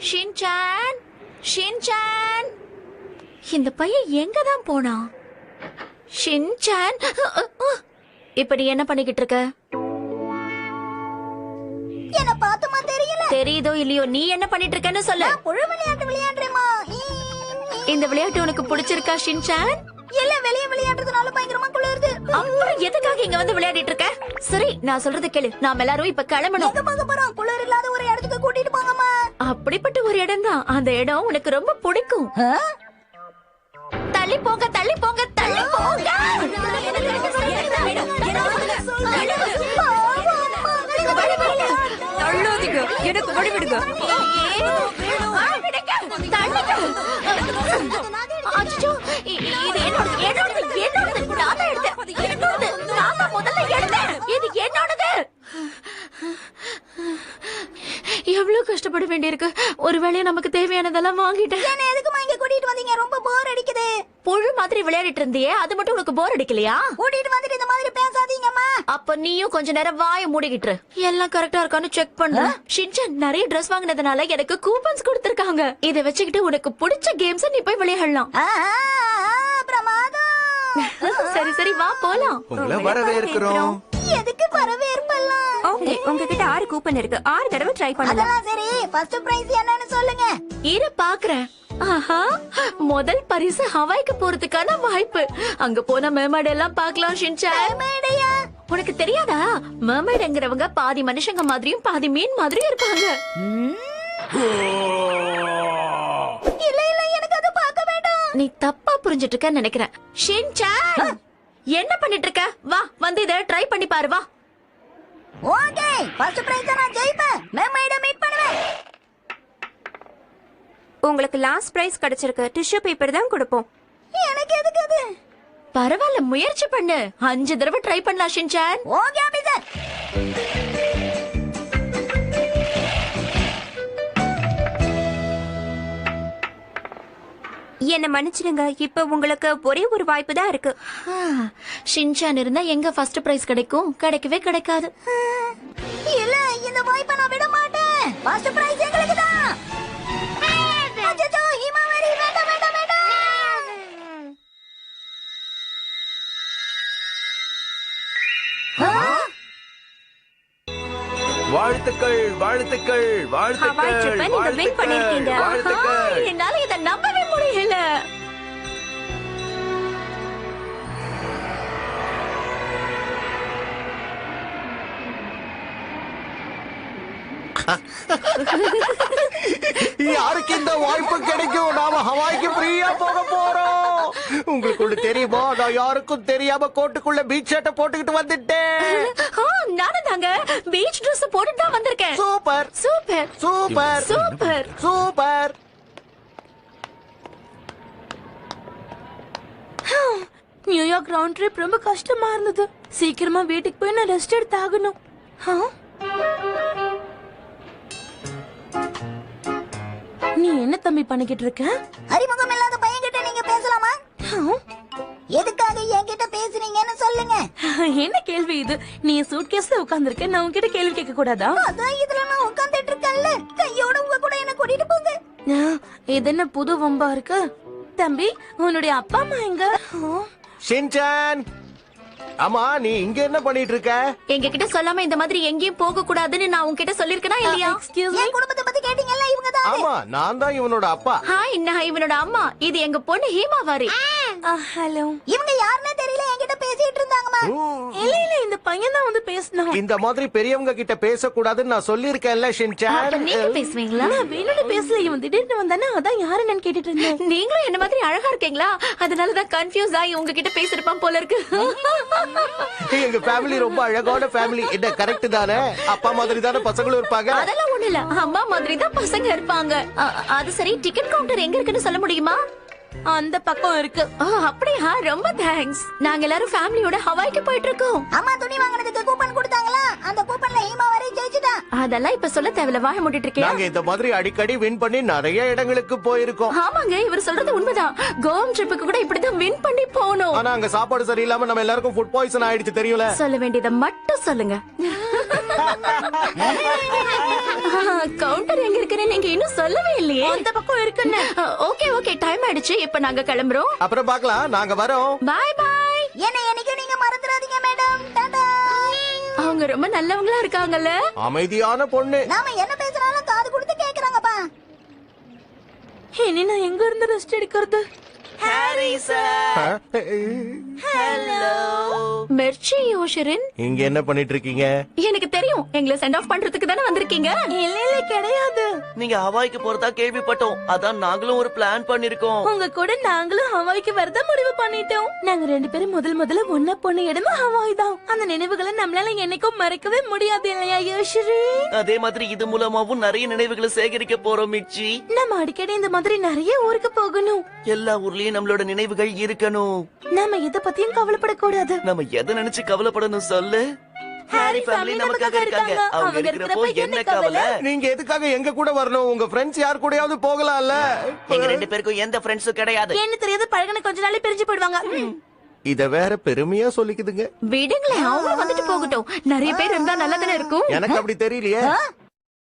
Shinchan, Shinchan, இந்த பையன் எங்க தான் போனான்? ஷின்சான், இப்ப நீ என்ன பண்ணிக்கிட்டு இருக்க? என்ன பாத்துமா தெரியல. தெரியுதோ இல்லையோ, நீ என்ன பண்ணிட்டு இருக்கன்னு சொல்லு. புழு விளையாட்டு விளையாடுறேமா. இந்த விளையாட்டு உனக்கு பிடிச்சிருக்கா ஷின்சான்? இல்ல, வெளிய விளையாடுறதுனால பயங்கரமா குளிருது. அப்புறம் எதுக்காக இங்க வந்து விளையாடிட்டு இருக்க? சரி, நான் சொல்றது கேளு. நாம எல்லாரும் இப்ப கிளம்பணும். எங்க போக போறோம்? குளிர் இல்லாத ஒரு இடத்துக்கு கூட்டிட்டு போங்கம்மா. அப்படிப்பட்ட ஒரு இடம் தான். அந்த இடம் உனக்கு ரொம்ப பிடிக்கும். தள்ளி போங்க, தள்ளி போங்க, தள்ளி போங்க. தள்ளாதீங்க, எனக்கு வழி விடுங்க. அச்சோ, இது என்னோடது, என்னோடது, என்னோடது. நான் தான் எடுத்தேன். என்னோடது. நான் தான் முதல்ல எடுத்தேன். இது என்னோடது. எவ்வளவு கஷ்டப்பட வேண்டியிருக்கு. ஒருவேளை நமக்கு தேவையானதெல்லாம் வாங்கிட்டேன். என்ன எதுக்குமா இங்க கூட்டிட்டு வந்தீங்க? ரொம்ப போர் அடிக்குது. புழு மாதிரி விளையாடிட்டு இருந்தியே, அது மட்டும் உனக்கு போர் அடிக்கலையா? கூட்டிட்டு வந்துட்டு இந்த மாதிரி பேசாதீங்கம்மா. அப்ப நீயும் கொஞ்ச நேரம் வாயை மூடிக்கிட்டு இரு. எல்லாம் கரெக்டா இருக்கான்னு செக் பண்ணு. ஷின்சான், நிறைய Dress வாங்கினதுனால எனக்கு கூப்பன்ஸ் கொடுத்திருக்காங்க. இதை வச்சுக்கிட்டு உனக்கு பிடிச்ச கேம்ஸ் நீ போய் விளையாடலாம். பிரமாதம். சரி சரி, வா போலாம். உங்களை வரவேற்கிறோம். எதுக்கு வரவேற்பெல்லாம்? ஓகே, உங்ககிட்ட 6 கூப்பன் இருக்கு. 6 தடவை ட்ரை பண்ணலாம். அதெல்லாம் சரி, ஃபர்ஸ்ட் பிரைஸ் என்னன்னு சொல்லுங்க. இரு பாக்குறேன். ஆஹா, முதல் பரிசு ஹவாய்க்கு போறதுக்கான வாய்ப்பு. அங்க போன mermaid எல்லாம் பார்க்கலாம் ஷின்சான். மேடையா? உனக்கு தெரியாதா? mermaidங்கிறவங்க பாதி மனுஷங்க மாதிரியும் பாதி மீன் மாதிரியும் இருப்பாங்க. இல்ல இல்ல, எனக்கு அது பார்க்க வேண்டாம். நீ தப்பா புரிஞ்சிட்டு இருக்கன்னு நினைக்கிறேன். ஷின்சான், என்ன பண்ணிட்டு இருக்க? வா, வந்து இத ட்ரை பண்ணி பாரு. வா. ஓகே, ஃபர்ஸ்ட் பிரைஸ் நான் ஜெயிப்பேன். மேமைட மீட் பண்ணுவேன். உங்களுக்கு லாஸ்ட் பிரைஸ் கிடைச்சிருக்கு. டிஷ்யூ பேப்பர் தான் கொடுப்போம். எனக்கு எதுக்கு அது? பரவாயில்ல, முயற்சி பண்ணு. 5 தடவை ட்ரை பண்ணலாம் ஷின்சான். Okay officer. என்ன மன்னிச்சிடுங்க, இப்ப உங்களுக்கு ஒரே ஒரு வாய்ப்பு தான் இருக்கு. ஷின்சான் இருந்தா எங்க ஃபர்ஸ்ட் பிரைஸ் கிடைக்கும்? கிடைக்கவே கிடைக்காது. இல்ல, இந்த வாய்ப்பை நான் விட மாட்டேன். ஃபர்ஸ்ட் பிரைஸ் எங்களுக்கு தான். அச்சச்சோ, ஹிமாவரி, வேண்டாம் வேண்டாம் வேண்டாம். வாழ்த்துக்கள், வாழ்த்துக்கள், ஹவாய் ட்ரிப்பை நீங்க win பண்ணிருக்கீங்க. வாழ்த்துக்கள். என்னால இத நம்பவே முடியல. யாருக்கு இந்த வாய்ப்பு கிடைக்கும்? நாம ஹவாய்க்கு ஃப்ரீயா போக போறோம். உங்களுக்கு ஒண்ணு தெரியுமா? நான் யாருக்கும் தெரியாம கோட்டுக்குள்ள பீச் ஷர்ட்டை போட்டுக்கிட்டு வந்துட்டேன். நானும் தாங்க பீச் Dress போட்டுட்டு தான் வந்திருக்கேன். Super super super super. Super. New York round trip ரொம்ப கஷ்டமா இருந்தது. சீக்கிரமா வீட்டுக்கு போய் நான் ரெஸ்ட் எடுத்து ஆகணும். நீ என்ன தம்பி பண்ணிக்கிட்டு இருக்க? அறிமுகம் இல்லாத பையன்கிட்ட நீங்க பேசலாமா? எதுக்காக என்கிட்ட பேசுறீங்கன்னு சொல்லுங்க. என்ன கேள்வி இது? நீ சூட்கேஸ்ல உட்கார்ந்திருக்க, நான் உன்கிட்ட கேள்வி கேட்க கூடாதா? அதான் இதுல நான் உட்கார்ந்துட்டு இருக்கேன்ல. கையோட உங்க கூட என்ன கூட்டிட்டு போங்க. இது என்ன புது வம்பா இருக்கு? தம்பி, உன்னுடைய அப்பா அம்மா எங்க? ஷின்சான், ஆமா நீ இங்க என்ன பண்ணிட்டு இருக்க? எங்க கிட்ட சொல்லாம இந்த மாதிரி எங்கேயும் போக கூடாதுன்னு நான் உன்கிட்ட சொல்லிருக்கனா இல்லையா? Excuse me. என் குடும்பத்தை பத்தி கேட்டீங்கல்ல, இவங்க தான். ஆமா, நான் தான் இவனோட அப்பா. ஹாய், நான் இவனோட அம்மா. இது எங்க பொண்ணு ஹீமாவாரி. ஹலோ. இவங்க யாருன்னே தெரியல, என்கிட்ட பேசிட்டு இருந்தாங்கம்மா. இல்ல இல்ல, இந்த பையன் தான் வந்து பேசணும். இந்த மாதிரி பெரியவங்க கிட்ட பேசக்கூடாதுன்னு நான் சொல்லிருக்கேன்ல ஷின்சான். அப்ப நீங்க பேசுவீங்களா? நான் வேணும்னு பேசல, இவன் திடீர்னு வந்தானே, அதான் யாரு நான் கேட்டுட்டு இருந்தேன். நீங்களும் என்ன மாதிரி அழகா இருக்கீங்களா? அதனாலதான் கன்ஃபியூஸ் ஆகி உங்ககிட்ட பேசிருப்பான் போல இருக்கு. எங்க ஃபேமிலி ரொம்ப அழகான ஃபேமிலி. என்ன கரெக்ட் தானே? அப்பா மாதிரி தானே பசங்களும் இருப்பாங்க. அதெல்லாம் ஒண்ணு இல்ல, அம்மா மாதிரி தான் பசங்க இருப்பாங்க. அது சரி, டிக்கெட் கவுண்டர் எங்க இருக்குன்னு சொல்ல முடியுமா? அந்த பக்கம் இருக்கு. அப்படியா? ரொம்ப தேங்க்ஸ். நாங்க எல்லாரும் ஃபேமிலியோட ஹவாய்க்கு போயிட்டு இருக்கோம். அம்மா துணி வாங்குறதுக்கு கூப்பன் கொடுத்தாங்களா? அந்த கூப்பன்ல ஹிமாவரி ஜெயிச்சிட்டா. அதெல்லாம் இப்ப சொல்ல தேவையில்ல, வாய மூடிட்டு இருக்கேன். நாங்க இந்த மாதிரி அடிக்கடி வின் பண்ணி நிறைய இடங்களுக்கு போயிருக்கோம். ஆமாங்க, இவர் சொல்றது உண்மைதான். கோவம் ட்ரிப்புக்கு கூட இப்படிதான் வின் பண்ணி போனோம். ஆனா அங்க சாப்பாடு சரியில்லாம நம்ம எல்லாருக்கும் ஃபுட் பாய்சன் ஆயிடுச்சு, தெரியும்ல? சொல்ல வேண்டியதை மட்டும் சொல்லுங்க. கவுண்டர் எங்க இருக்குன்னு நீங்க இன்னும் சொல்லவே இல்லையே. அந்த பக்கம் இருக்குன்னு. ஓகே ஓகே, டைம் ஆயிடுச்சு. இப்ப நாங்க கிளம்புறோம். அப்புறம் பார்க்கலாம், நாங்க வரோம். பாய் பாய். என்ன என்னைக்கு நீங்க மறந்துடாதீங்க மேடம். டாடா. அவங்க ரொம்ப நல்லவங்களா இருக்காங்கல்ல. அமைதியான பொண்ணு. நாம என்ன பேசுறாலும் காது கொடுத்து கேக்குறாங்கப்பா. இனி நான் எங்க இருந்து ரெஸ்ட் எடுக்கிறது? மெர்ச்சி யோஷரின், இங்க என்ன பண்ணிட்டு இருக்கீங்க? எனக்கு தெரியும். எங்களை சென்ட் ஆஃப் பண்றதுக்கு தானே வந்திருக்கீங்க. இல்ல இல்ல கிடையாது. நீங்க ஹவாய்க்கு போறதா கேள்விப்பட்டோம். அதான் நாங்களும் ஒரு பிளான் பண்ணிருக்கோம். உங்க கூட நாங்களும் ஹவாய்க்கு வரதா முடிவு பண்ணிட்டோம். நாங்க 2 பேரும் முதல்ல ஒன்னா போன இடமும் ஹவாய் தான். அந்த நினைவுகளை நம்மளால என்னைக்கும் மறக்கவே முடியாது இல்லையா யோஷரி? அதே மாதிரி இது மூலமாவும் நிறைய நினைவுகளை சேகரிக்க போறோம் மிச்சி. நம்ம அடிக்கடி இந்த மாதிரி நிறைய ஊருக்கு போகணும். எல்லா ஊர்லயும் நம்மளோட நினைவுகள் இருக்கணும். நாம எதை பத்தியும் கவலைப்படக்கூடாது. நம்ம எதை நினைச்சு கவலைப்படணும் சொல்லு? ஹாரி ஃபேமிலி நமக்காக இருக்காங்க. அவங்க இருக்கிறப்போ என்ன கவலை? நீங்க எதுக்காக எங்க கூட வரணும்? உங்க ஃப்ரெண்ட்ஸ் யார் கூடயாவது போகலாம்ல. எங்க 2 பேருக்கும் எந்த ஃப்ரெண்ட்ஸும் கிடையாது. என்ன தெரியாது, பழகின கொஞ்ச நாளே பிரிஞ்சு போயிடுவாங்க. இத வேற பெருமையா சொல்லிக்குதுங்க. விடுங்களேன், அவங்க வந்துட்டு போகட்டும். நிறைய பேர் இருந்தா நல்லா தானே இருக்கும். எனக்கு அப்படி தெரியலையே.